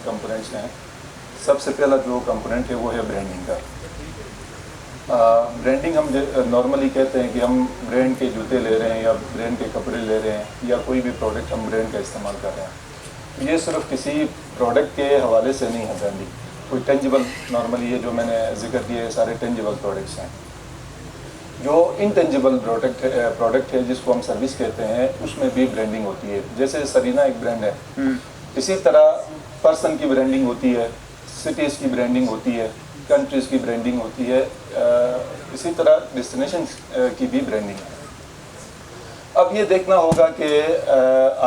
Components हैं। सबसे पहला जो कंपोनेंट है वो है ब्रांडिंग का। ब्रांडिंग हम नॉर्मली कहते हैं कि हम ब्रांड के जूते ले रहे हैं या ब्रांड के कपड़े ले रहे हैं या कोई भी प्रोडक्ट हम ब्रांड का इस्तेमाल कर रहे हैं। ये सिर्फ किसी प्रोडक्ट के हवाले से नहीं है ब्रांडिंग, कोई टेंजिबल, नॉर्मली ये जो मैंने जिक्र किए सारे टेंजिबल प्रोडक्ट्स हैं। जो इनटेंजिबल प्रोडक्ट है जिसको हम सर्विस कहते हैं, उसमें भी ब्रांडिंग होती है। जैसे सरीना एक ब्रांड है, इसी तरह पर्सन की ब्रांडिंग होती है, सिटीज़ की ब्रांडिंग होती है, कंट्रीज़ की ब्रांडिंग होती है, इसी तरह डेस्टिनेशन की भी ब्रांडिंग है। अब ये देखना होगा कि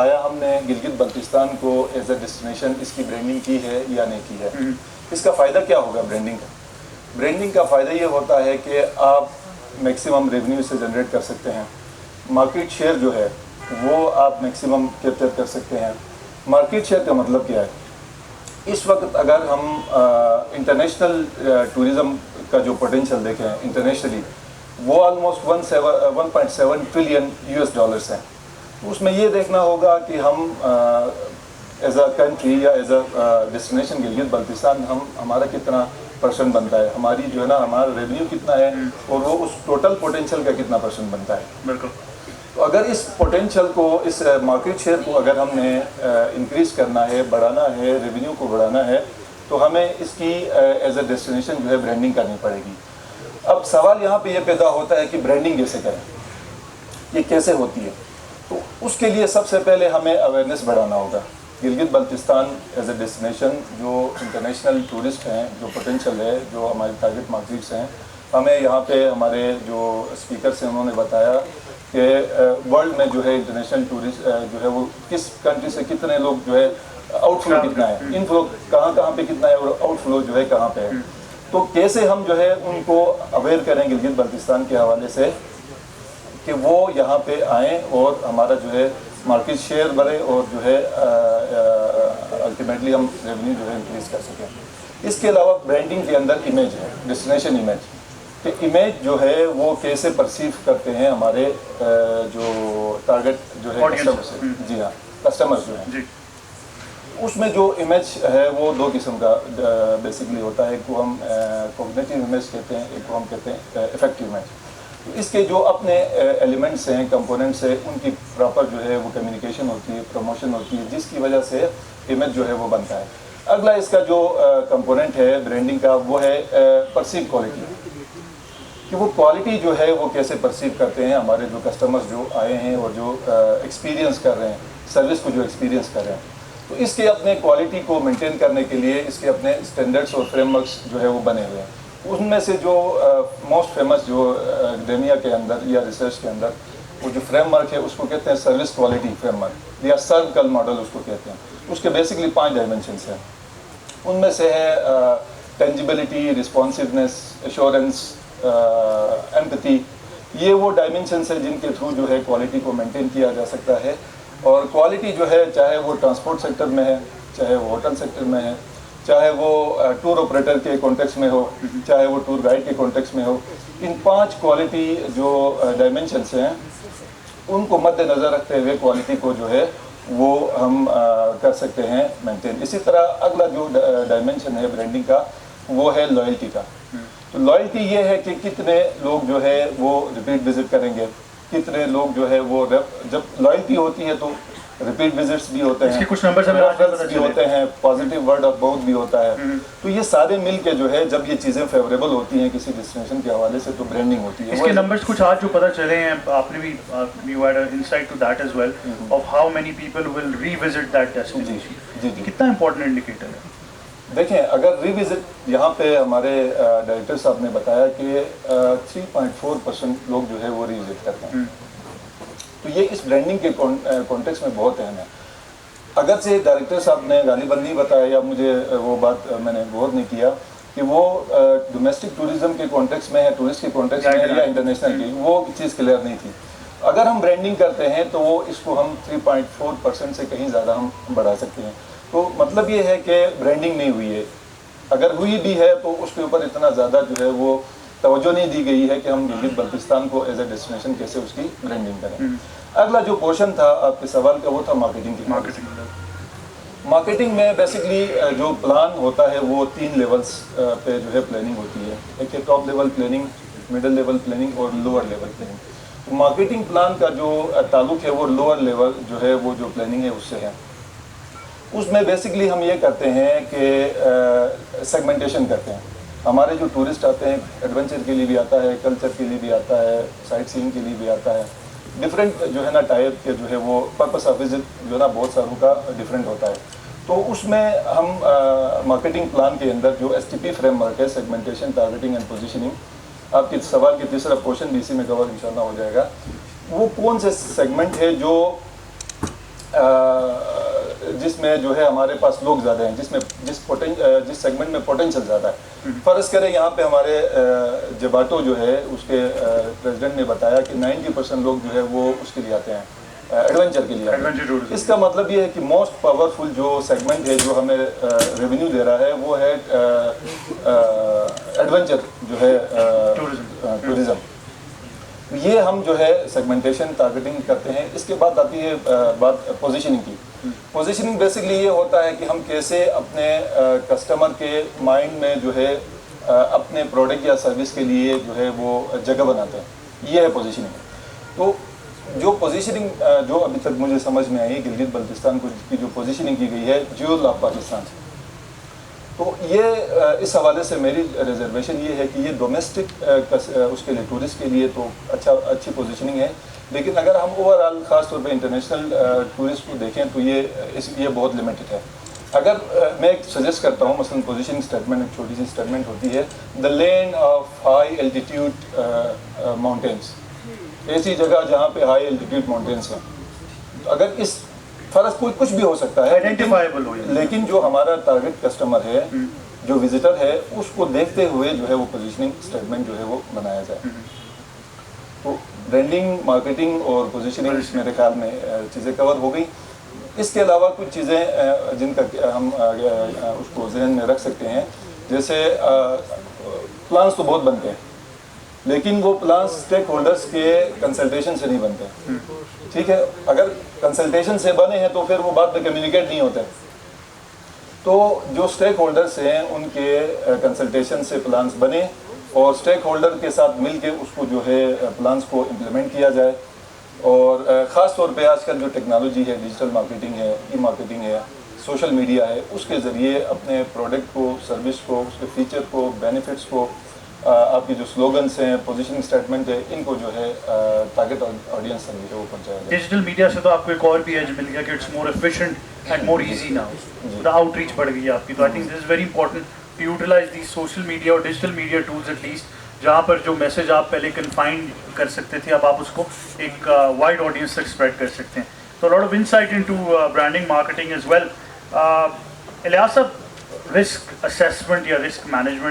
आया हमने गिलगित बल्तिस्तान को एज अ डेस्टिनेशन इसकी ब्रांडिंग की है या नहीं की है। इसका फ़ायदा क्या होगा ब्रांडिंग का? ब्रांडिंग का फ़ायदा ये होता है कि आप मैक्सिमम रेवेन्यू से जनरेट कर सकते हैं। मार्केट शेयर जो है वो आप मैक्सिमम कैप्चर कर सकते हैं। मार्केट शेयर का मतलब क्या है? इस वक्त अगर हम इंटरनेशनल टूरिज़म का जो पोटेंशियल देखें इंटरनेशनली, वो ऑलमोस्ट 1.7 ट्रिलियन US डॉलर्स हैं। उसमें ये देखना होगा कि हम एज अ कंट्री या as a destination Gilgit Baltistan हमारा कितना % बनता है, हमारी जो है ना हमारा रेवेन्यू कितना है और वो उस टोटल पोटेंशियल का कितना % बनता है। बिल्कुल। तो अगर इस पोटेंशियल को, इस मार्केट शेयर को अगर हमने इंक्रीज़ करना है, बढ़ाना है, रेवेन्यू को बढ़ाना है, तो हमें इसकी एज अ डेस्टिनेशन जो है ब्रांडिंग करनी पड़ेगी। अब सवाल यहाँ पे ये पैदा होता है कि ब्रांडिंग कैसे करें, ये कैसे होती है? तो उसके लिए सबसे पहले हमें अवेयरनेस बढ़ाना होगा। Gilgit Baltistan as a destination, जो इंटरनेशनल टूरिस्ट हैं, जो पोटेंशियल है, जो हमारे टारगेट मार्केट्स हैं, हमें यहाँ पे हमारे जो स्पीकर्स हैं उन्होंने बताया कि वर्ल्ड में जो है इंटरनेशनल टूरिस्ट जो है वो किस कंट्री से कितने लोग जो है आउटफ्लो कितना है, इनफ्लो कहाँ पे कितना है और आउटफ्लो जो है कहाँ पे है। तो कैसे हम जो है उनको अवेयर करें गिलगित बल्तिस्तान के हवाले से कि वो यहाँ पे आएँ और हमारा जो है मार्केट शेयर बढ़े और जो है अल्टीमेटली हम रेवेन्यू जो है इंक्रीज़ कर सकें। इसके अलावा ब्रांडिंग के अंदर इमेज है, डेस्टिनेशन इमेज। कि इमेज जो है वो कैसे परसीव करते हैं हमारे जो टारगेट जो है कस्टमर्स है, जी हाँ, कस्टमर्स जो हैं, उसमें जो इमेज है वो दो किस्म का बेसिकली होता है। एक को हम कॉग्निटिव इमेज कहते हैं, एक को हम कहते हैं इफेक्टिव इमेज। तो इसके जो अपने एलिमेंट्स हैं, कंपोनेंट्स हैं, उनकी प्रॉपर जो है वो कम्युनिकेशन होती है, प्रमोशन होती है, जिसकी वजह से इमेज जो है वो बनता है। अगला इसका जो कंपोनेंट है ब्रांडिंग का, वो है परसीव क्वालिटी, कि वो क्वालिटी जो है वो कैसे परसीव करते हैं हमारे जो कस्टमर्स जो आए हैं और जो एक्सपीरियंस कर रहे हैं, सर्विस को जो एक्सपीरियंस कर रहे हैं। तो इसके अपने क्वालिटी को मेंटेन करने के लिए इसके अपने स्टैंडर्ड्स और फ्रेमवर्क्स जो है वो बने हुए हैं। उनमें से जो मोस्ट फेमस जो एकेडेमिया के अंदर या रिसर्च के अंदर वो जो फ्रेमवर्क है उसको कहते हैं सर्विस क्वालिटी फ्रेमवर्क या सर्कल मॉडल उसको कहते हैं। उसके बेसिकली 5 डायमेंशंस हैं। उनमें से है टेंजिबिलिटी, रिस्पॉन्सिवनेस, एश्योरेंस, एम्पैथी। ये वो डायमेंशंस है जिनके थ्रू जो है क्वालिटी को मेंटेन किया जा सकता है। और क्वालिटी जो है चाहे वो ट्रांसपोर्ट सेक्टर में है, चाहे वो होटल सेक्टर में है, चाहे वो टूर ऑपरेटर के कॉन्टेक्स्ट में हो, चाहे वो टूर गाइड के कॉन्टेक्स्ट में हो, इन 5 क्वालिटी जो डायमेंशंस हैं उनको मद्देनज़र रखते हुए क्वालिटी को जो है वो हम कर सकते हैं मेंटेन। इसी तरह अगला जो डायमेंशन है ब्रांडिंग का वो है लॉयल्टी का। तो लॉयल्टी ये है कि कितने लोग जो है वो रिपीट विजिट करेंगे, कितने लोग जो है वो जब लॉयल्टी होती है तो रिपीट विजिट्स भी होते हैं, कुछ नंबर भी होते हैं, पॉजिटिव वर्ड ऑफ माउथ भी होता है। तो ये सारे मिल के जो है जब ये चीज़ें फेवरेबल होती हैं किसी डेस्टिनेशन के हवाले से तो ब्रांडिंग होती है। इसके नंबर्स कुछ आज जो पता चले हैं, आपने भी you had an insight to that as well of how many people will revisit that destination. जी जी, कितना इंपॉर्टेंट इंडिकेटर है? देखें, अगर रिविजिट यहाँ पे हमारे डायरेक्टर साहब ने बताया कि 3.4% लोग जो है वो रिविजिट करते हैं। तो ये इस ब्रांडिंग के कॉन्टेक्स्ट में बहुत अहम है। अगर से डायरेक्टर साहब ने गालिबन नहीं बताया या मुझे वो बात मैंने गौर नहीं किया कि वो डोमेस्टिक टूरिज्म के कॉन्टेक्स्ट में है, टूरिस्ट के कॉन्टेक्स्ट में है या इंटरनेशनल की, वो चीज़ क्लियर नहीं थी। अगर हम ब्रांडिंग करते हैं तो वो इसको हम 3.4% से कहीं ज़्यादा हम बढ़ा सकते हैं। तो मतलब ये है कि ब्रांडिंग नहीं हुई है, अगर हुई भी है तो उसके ऊपर इतना ज़्यादा जो है वो तवज्जो नहीं दी गई है कि हम गिलगित बल्तिस्तान को एज ए डेस्टिनेशन कैसे उसकी ब्रांडिंग करें। अगला जो पोर्शन था आपके सवाल का वो था मार्केटिंग की। مارکیٹنگ میں بیسکلی جو پلان ہوتا ہے وہ 3 لیولس پہ جو ہے پلاننگ ہوتی ہے. ایک ہے top level planning, middle level planning اور lower level planning. Marketing plan کا جو تعلق ہے وہ لوور لیول جو ہے وہ جو پلاننگ ہے اس سے ہے. اس میں بیسکلی ہم یہ کرتے ہیں کہ سیگمنٹیشن کرتے ہیں. ہمارے جو ٹورسٹ آتے ہیں ایڈونچر کے لیے بھی آتا ہے، کلچر کے لیے بھی آتا ہے، سائٹ سینگ کے لیے بھی آتا ہے. ڈفرینٹ جو ہے نا ٹائپ کے جو ہے وہ پرپس آف وزٹ جو ہے نا بہت ساروں کا ڈفرینٹ ہوتا ہے. تو اس میں ہم مارکیٹنگ پلان کے اندر جو STP فریم ورک ہے، سیگمنٹیشن، ٹارگیٹنگ اینڈ پوزیشننگ، آپ کے سوال کے تیسرا پورشن بھی اسی میں کور انشاءاللہ ہو جائے گا. وہ کون سے سیگمنٹ ہے جو جس میں جو ہے ہمارے پاس لوگ زیادہ ہیں، جس سیگمنٹ میں پوٹینشیل زیادہ ہے. فرض کریں یہاں پہ ہمارے جباٹو جو ہے اس کے پریزیڈنٹ نے بتایا کہ 90% لوگ جو ہے وہ اس کے لیے آتے ہیں، ایڈونچر کے لیے آتے ہیں. اس کا مطلب یہ ہے کہ موسٹ پاورفل جو سیگمنٹ ہے جو ہمیں ریونیو دے رہا ہے وہ ہے ایڈونچر جو ہے ٹورزم. یہ ہم جو ہے سیگمنٹیشن ٹارگیٹنگ کرتے ہیں. اس کے بعد آتی ہے بات پوزیشننگ کی. پوزیشننگ بیسکلی یہ ہوتا ہے کہ ہم کیسے اپنے کسٹمر کے مائنڈ میں جو ہے اپنے پروڈکٹ یا سروس کے لیے جو ہے وہ جگہ بناتے ہیں. یہ ہے پوزیشننگ. تو جو پوزیشننگ جو ابھی تک مجھے سمجھ میں آئی گلگت بلتستان کی جو پوزیشننگ کی گئی ہے جیول آف پاکستان سے، تو یہ اس حوالے سے میری ریزرویشن یہ ہے کہ یہ ڈومیسٹک اس کے لیے ٹورسٹ کے لیے تو اچھی پوزیشننگ ہے. لیکن اگر ہم اوور آل خاص طور پہ انٹرنیشنل ٹورسٹ کو دیکھیں تو یہ بہت لمیٹڈ ہے. اگر میں ایک سجیسٹ کرتا ہوں مثلاً پوزیشننگ اسٹیٹمنٹ، ایک چھوٹی سی اسٹیٹمنٹ ہوتی ہے the land of high altitude mountains. ایسی جگہ جہاں پہ ہائی الٹیٹیوڈ ماؤنٹینس ہیں. اگر اس فرض کچھ بھی ہو سکتا ہے لیکن جو ہمارا ٹارگیٹ کسٹمر ہے، جو وزٹر ہے، اس کو دیکھتے ہوئے جو ہے وہ پوزیشننگ اسٹیٹمنٹ جو ہے وہ بنایا جائے. تو برانڈنگ، مارکیٹنگ اور پوزیشننگ میرے خیال میں چیزیں کور ہو گئی. اس کے علاوہ کچھ چیزیں جن کا ہم اس کو ذہن میں رکھ سکتے ہیں، جیسے پلانس تو بہت بنتے ہیں لیکن وہ پلانس اسٹیک ہولڈرس کے کنسلٹیشن سے نہیں بنتے. ٹھیک ہے، اگر کنسلٹیشن سے بنے ہیں تو پھر وہ بعد میں کمیونیکیٹ نہیں ہوتے. تو جو اسٹیک ہولڈرس ہیں ان کے کنسلٹیشن سے پلانس بنے اور اسٹیک ہولڈر کے ساتھ مل کے اس کو جو ہے پلانس کو امپلیمنٹ کیا جائے. اور خاص طور پہ آج کل جو ٹیکنالوجی ہے، ڈیجیٹل مارکیٹنگ ہے، ای مارکیٹنگ ہے، سوشل میڈیا ہے، اس کے ذریعے اپنے پروڈکٹ کو، سروس کو، اس کے فیچر کو، بینیفٹس کو، آپ کی جو سلوگنس ہیں، پوزیشننگ اسٹیٹمنٹ ہے، ان کو جو ہے ٹارگیٹ آڈینس تک جو ہے وہ پہنچایا جائے. ڈیجیٹل میڈیا سے تو آپ کو ایک اور بھی ایج مل گیا کہ it's more efficient and more easy now. The outreach بڑھ گئی ہے آپ کی. تو I think this is very important to utilize the social media اور digital media tools at least. جہاں پر جو میسج آپ پہلے کنفائنڈ کر سکتے تھے، اب آپ اس کو ایک وائڈ آڈینس تک اسپریڈ کر سکتے ہیں. تو lot of insight into branding, marketing as well. Ilyas صاحب، رسک اسیسمنٹ یا رسک مینجمنٹ